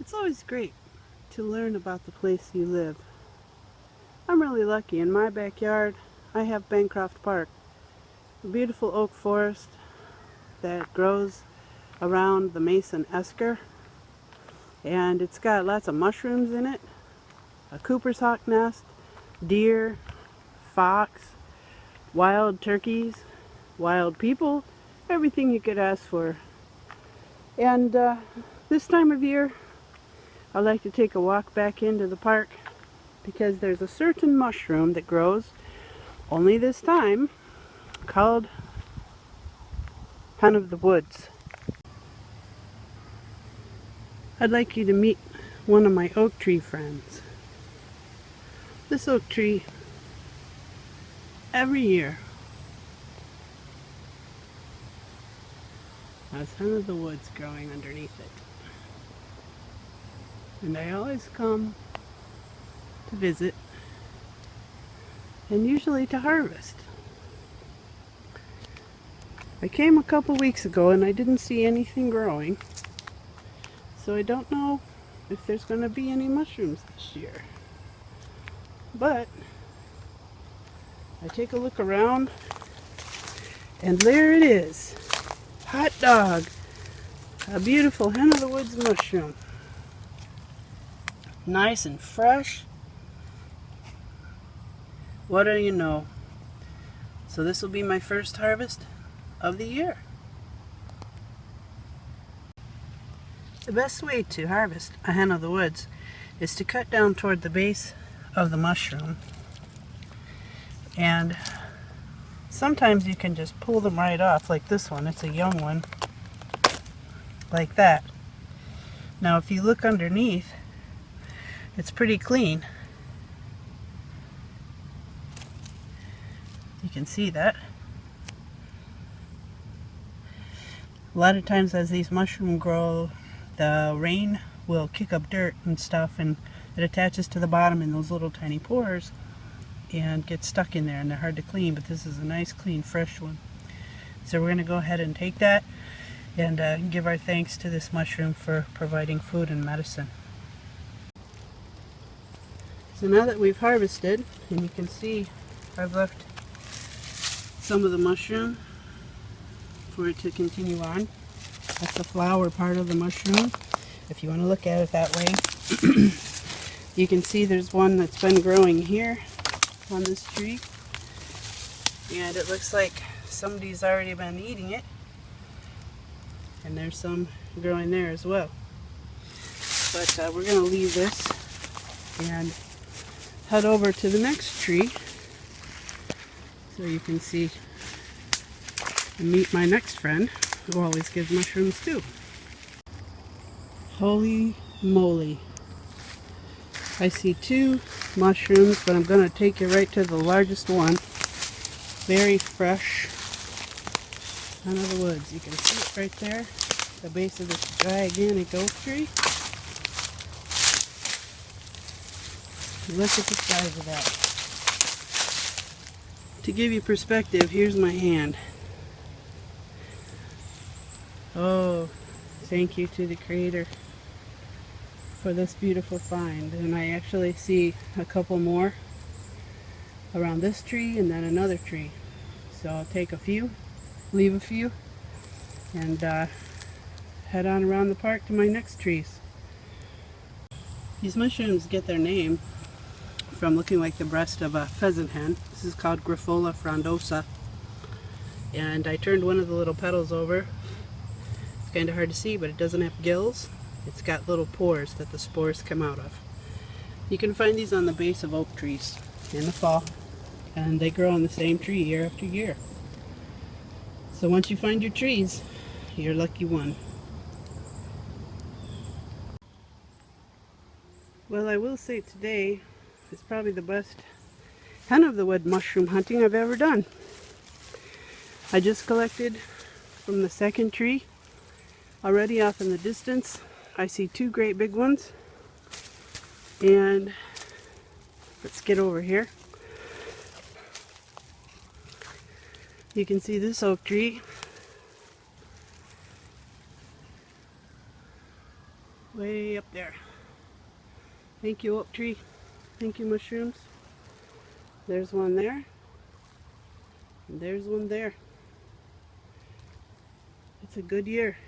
It's always great to learn about the place you live. I'm really lucky. In my backyard, I have Bancroft Park, a beautiful oak forest that grows around the Mason esker, and it's got lots of mushrooms in it, a Cooper's hawk nest, deer, fox, wild turkeys, wild people, everything you could ask for. And this time of year, I like to take a walk back into the park because there's a certain mushroom that grows only this time called hen of the woods. I'd like you to meet one of my oak tree friends. This oak tree, every year, has hen of the woods growing underneath it. And I always come to visit and usually to harvest. I came a couple weeks ago and I didn't see anything growing, so I don't know if there's going to be any mushrooms this year. But I take a look around and there it is. Hot dog! A beautiful hen of the woods mushroom. Nice and fresh. What do you know? So this will be my first harvest of the year. The best way to harvest a hen of the woods is to cut down toward the base of the mushroom, and sometimes you can just pull them right off like this one. It's a young one, like that. Now if you look underneath, it's pretty clean. You can see that. A lot of times as these mushrooms grow, the rain will kick up dirt and stuff, and it attaches to the bottom in those little tiny pores and gets stuck in there, and they're hard to clean, but this is a nice clean fresh one. So we're going to go ahead and take that and give our thanks to this mushroom for providing food and medicine. So now that we've harvested, and you can see I've left some of the mushroom for it to continue on. That's the flower part of the mushroom, if you want to look at it that way. You can see there's one that's been growing here on this tree, and it looks like somebody's already been eating it, and there's some growing there as well. But we're going to leave this and head over to the next tree so you can see and meet my next friend who always gives mushrooms too. Holy moly. I see two mushrooms, but I'm going to take you right to the largest one. Very fresh. Hen of the woods. You can see it right there, the base of this gigantic oak tree. Look at the size of that. To give you perspective, here's my hand. Oh, thank you to the Creator for this beautiful find. And I actually see a couple more around this tree and then another tree. So I'll take a few, leave a few, and head on around the park to my next trees. These mushrooms get their name from looking like the breast of a pheasant hen. This is called Grifola frondosa. And I turned one of the little petals over. It's kind of hard to see, but it doesn't have gills. It's got little pores that the spores come out of. You can find these on the base of oak trees in the fall, and they grow on the same tree year after year. So once you find your trees, you're a lucky one. Well, I will say today is probably the best hen of the wood mushroom hunting I've ever done. I just collected from the second tree. Already off in the distance, I see two great big ones. And let's get over here. You can see this oak tree. Way up there. Thank you, oak tree. Thank you, mushrooms. There's one there. And there's one there. It's a good year.